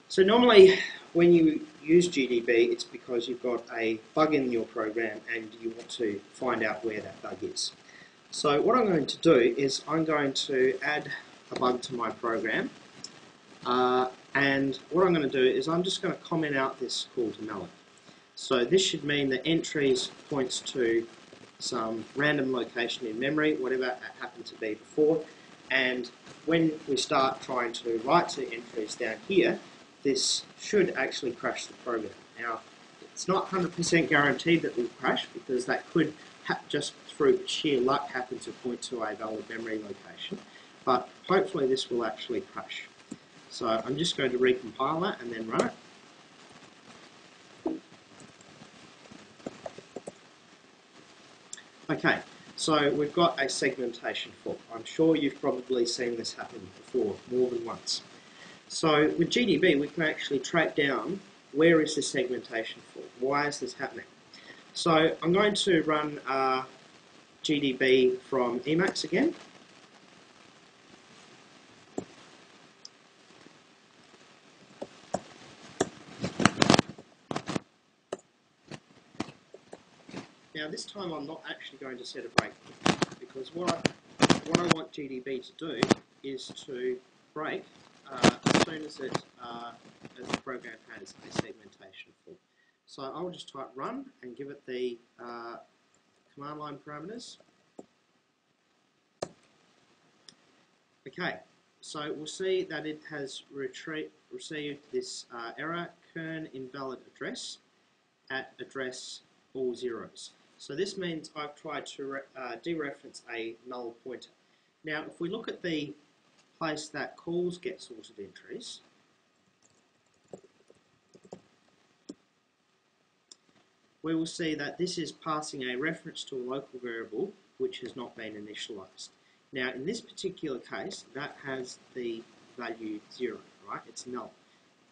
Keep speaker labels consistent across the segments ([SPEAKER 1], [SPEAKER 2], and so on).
[SPEAKER 1] So normally when you use GDB, it's because you've got a bug in your program and you want to find out where that bug is. So what I'm going to do is I'm going to add a bug to my program, and what I'm going to do is I'm just going to comment out this call to malloc. So this should mean that entries points to some random location in memory, whatever that happened to be before, and when we start trying to write to entries down here, this should actually crash the program. Now, it's not 100% guaranteed that it will crash because that could just through sheer luck happen to point to a valid memory location, but hopefully this will actually crash. So I'm just going to recompile that and then run it. Okay, so we've got a segmentation fault. I'm sure you've probably seen this happen before, more than once. So with GDB, we can actually track down where is this segmentation fault, why is this happening. So I'm going to run GDB from Emacs again. Now this time I'm not actually going to set a breakpoint because what I want GDB to do is to break as soon as the program has a segmentation fault. So I'll just type run and give it the command line parameters. Okay, so we'll see that it has received this error, kern invalid address at address all zeros. So this means I've tried to dereference a null pointer. Now if we look at the place that calls get sorted entries, we will see that this is passing a reference to a local variable which has not been initialized. Now in this particular case that has the value 0, right? It's null.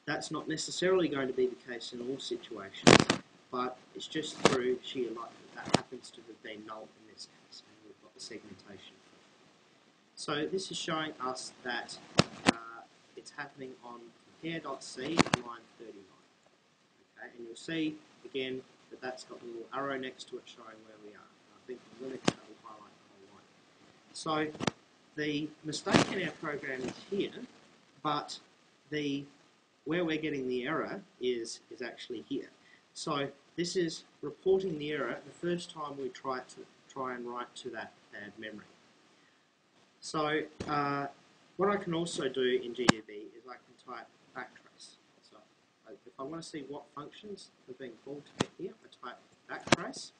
[SPEAKER 1] That's not necessarily going to be the case in all situations, but it's just through sheer luck that happens to have been null in this case, and we've got the segmentation. So this is showing us that it's happening on compare.c line 39. Okay, and you'll see again that that's got a little arrow next to it showing where we are. I think I'm going to double highlight the whole line. So the mistake in our program is here, but where we're getting the error is actually here. So this is reporting the error the first time we try and write to that bad memory. So what I can also do in GDB is I can type backtrace. So if I want to see what functions have been called to get here, I type backtrace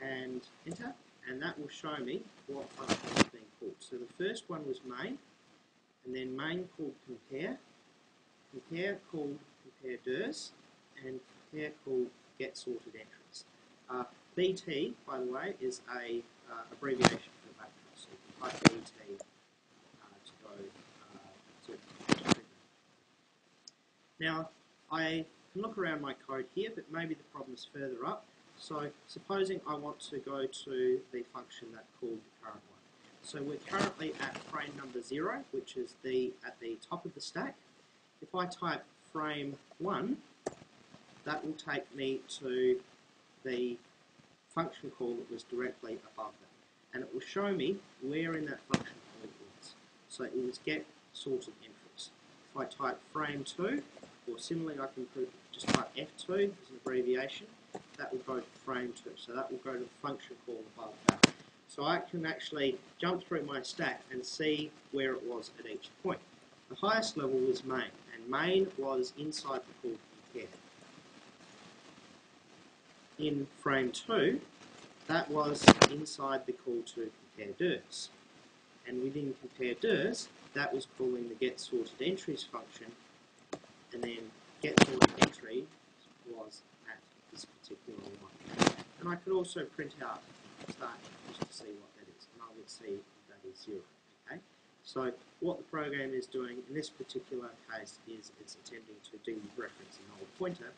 [SPEAKER 1] and enter, and that will show me what functions have been called. So the first one was main, and then main called compare called compare ders, and compare called get sorted entries. BT, by the way, is a abbreviation for backtrace. So you can type BT to go to. Now, I can look around my code here, but maybe the problem is further up. So supposing I want to go to the function that called the current one. So we're currently at frame number 0, which is at the top of the stack. If I type frame 1, that will take me to the function call that was directly above that. And it will show me where in that function call it was. So it was get sorted entries. If I type frame 2, or similarly I can just type F2 as an abbreviation, that will go to frame 2. So that will go to the function call above that. So I can actually jump through my stack and see where it was at each point. The highest level was main, and main was inside the call compare. In frame 2, that was inside the call to compare ders. And within compare ders, that was calling the get sorted entries function, and then get sorted entry was at this particular line. And I could also print out start just to see what that is, and I would see that is 0. Okay? So what the program is doing in this particular case is it's attempting to dereference an old pointer.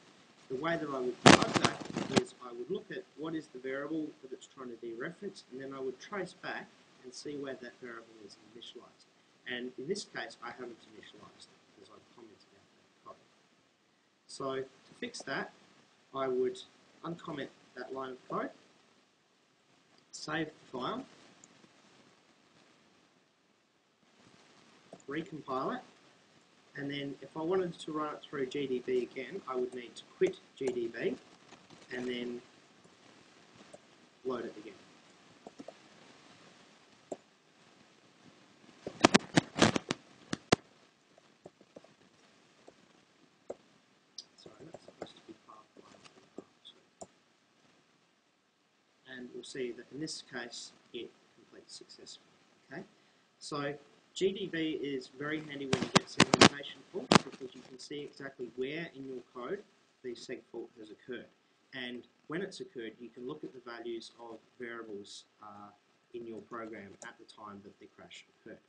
[SPEAKER 1] The way that I would debug that is I would look at what is the variable that it's trying to dereference, and then I would trace back and see where that variable is initialized. And in this case, I haven't initialized it because I've commented out that So to fix that, I would uncomment that line of code, save the file, recompile it, and then if I wanted to run it through GDB again, I would need to quit GDB and then load it again. Sorry, that's supposed to be path 1 and path 2. And we'll see that in this case it completes successfully. Okay, so GDB is very handy when you get segmentation faults because you can see exactly where in your code the seg fault has occurred. And when it's occurred, you can look at the values of variables in your program at the time that the crash occurred.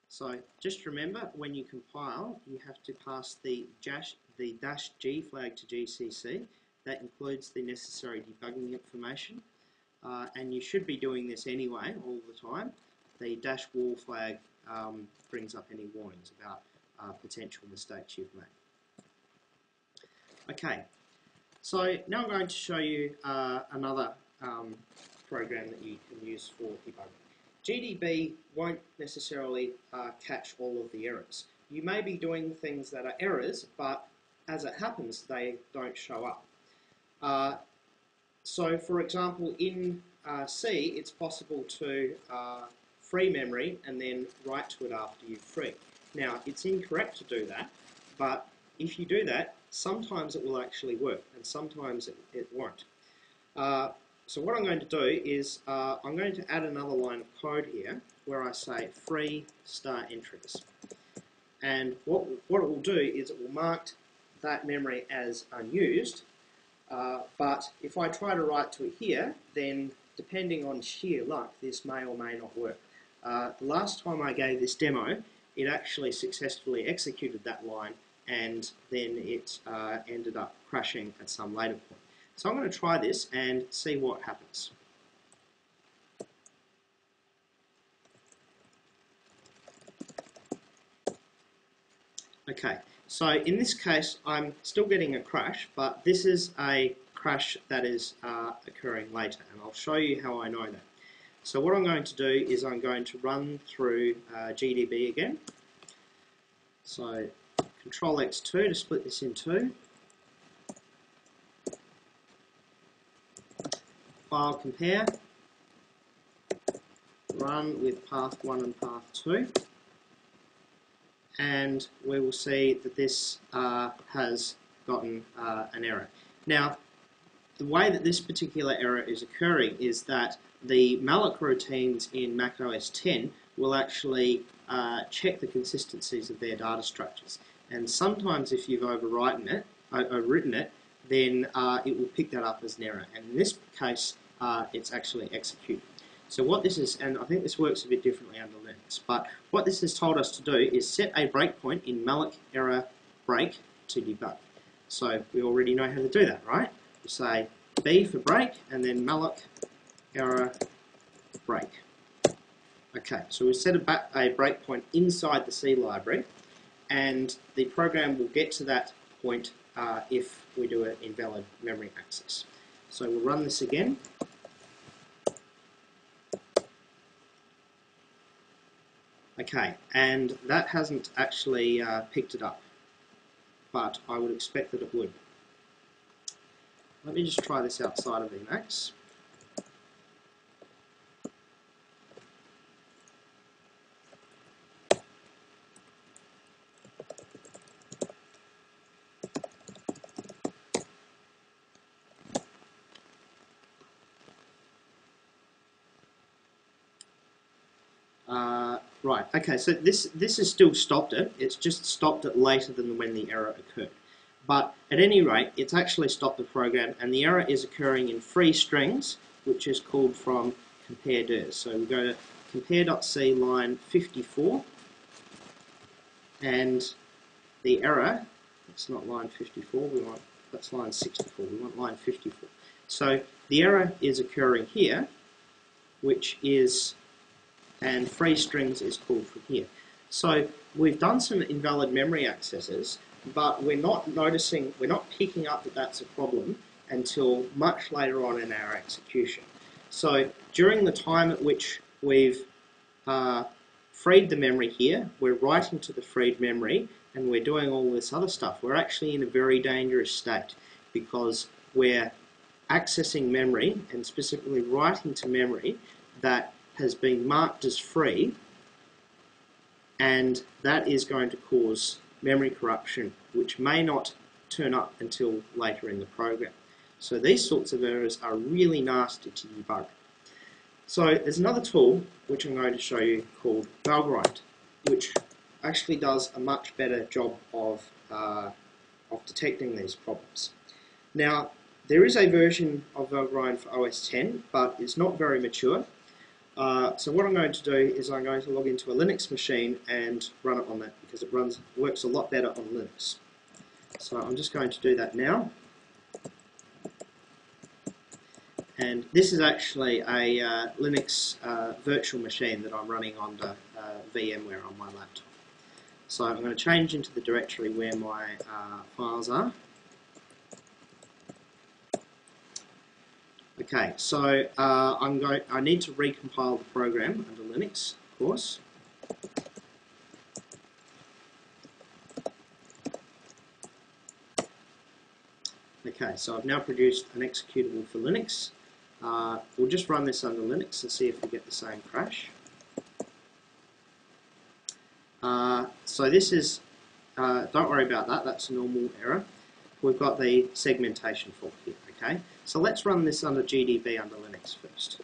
[SPEAKER 1] So just remember, when you compile, you have to pass the -G flag to GCC. That includes the necessary debugging information, and you should be doing this anyway all the time. The -wall flag brings up any warnings about potential mistakes you've made. Okay, so now I'm going to show you another program that you can use for debugging. GDB won't necessarily catch all of the errors. You may be doing things that are errors, but as it happens, they don't show up. So, for example, in C, it's possible to free memory and then write to it after you've freed. Now, it's incorrect to do that, but if you do that, sometimes it will actually work, and sometimes it won't. So what I'm going to do is I'm going to add another line of code here where I say free star entries. And what it will do is it will mark that memory as unused, but if I try to write to it here, then depending on sheer luck, this may or may not work. The last time I gave this demo, it actually successfully executed that line, and then it ended up crashing at some later point. So I'm going to try this and see what happens. Okay, so in this case I'm still getting a crash, but this is a crash that is occurring later, and I'll show you how I know that. So what I'm going to do is I'm going to run through GDB again. So Control X2 to split this in two. File compare, run with path 1 and path 2, and we will see that this has gotten an error. Now, the way that this particular error is occurring is that the malloc routines in macOS 10 will actually check the consistencies of their data structures, and sometimes if you've overwritten it, then it will pick that up as an error, and in this case it's actually executed. So what this is, and I think this works a bit differently under Linux, but what this has told us to do is set a breakpoint in malloc error break to debug. So we already know how to do that, right? We say B for break and then malloc error break. Okay, so we set a breakpoint inside the C library, and the program will get to that point if we do an invalid memory access. So we'll run this again. Okay, and that hasn't actually picked it up, but I would expect that it would. Let me just try this outside of Emacs. Right, okay, so this has still stopped it. It's just stopped it later than when the error occurred. But at any rate, it's actually stopped the program, and the error is occurring in free strings, which is called from compare_dir. So we go to compare.c line 54, and the error, it's not line 54, that's line 64, we want line 54. So the error is occurring here, which is, and free strings is called from here. So we've done some invalid memory accesses, but we're not picking up that that's a problem until much later on in our execution. So during the time at which we've freed the memory here, we're writing to the freed memory, and we're doing all this other stuff. We're actually in a very dangerous state because we're accessing memory and specifically writing to memory that has been marked as free, and that is going to cause memory corruption, which may not turn up until later in the program. So these sorts of errors are really nasty to debug. So there's another tool which I'm going to show you called Debugging, which actually does a much better job of detecting these problems. Now, there is a version of Debugging for OS X, but it's not very mature. So what I'm going to do is I'm going to log into a Linux machine and run it on that, because it works a lot better on Linux. So I'm just going to do that now. And this is actually a Linux virtual machine that I'm running under VMware on my laptop. So I'm going to change into the directory where my files are. Okay, so I need to recompile the program under Linux, of course. Okay, so I've now produced an executable for Linux. We'll just run this under Linux and see if we get the same crash. So this is, don't worry about that, that's a normal error. We've got the segmentation fault here, okay? So let's run this under GDB under Linux first.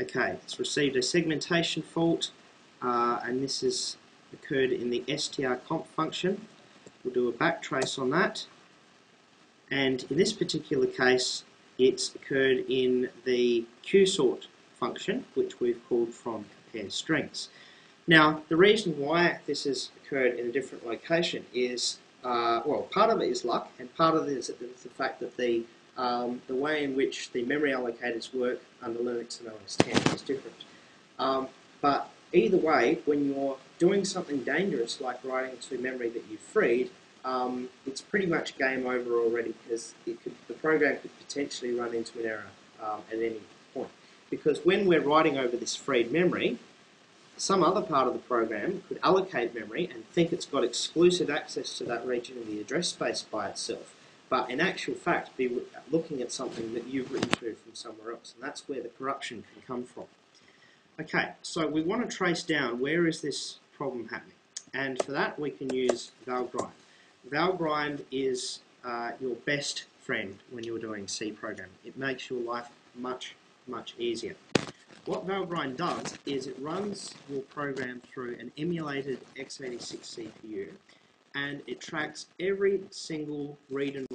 [SPEAKER 1] Okay, it's received a segmentation fault, and this has occurred in the strconf function. We'll do a backtrace on that, and in this particular case it's occurred in the qsort function, which we've called from compare strings. Now, the reason why this has occurred in a different location is, well, part of it is luck, and part of it is the fact that the way in which the memory allocators work under Linux and OS X is different. But either way, when you're doing something dangerous like writing to memory that you've freed, it's pretty much game over already, because the program could potentially run into an error at any point. Because when we're writing over this freed memory, some other part of the program could allocate memory and think it's got exclusive access to that region of the address space by itself, but in actual fact be looking at something that you've written to from somewhere else, and that's where the corruption can come from. Okay, so we want to trace down where is this problem happening, and for that we can use Valgrind. Valgrind is your best friend when you're doing C programming. It makes your life much, much easier. What Valgrind does is it runs your program through an emulated x86 CPU, and it tracks every single read and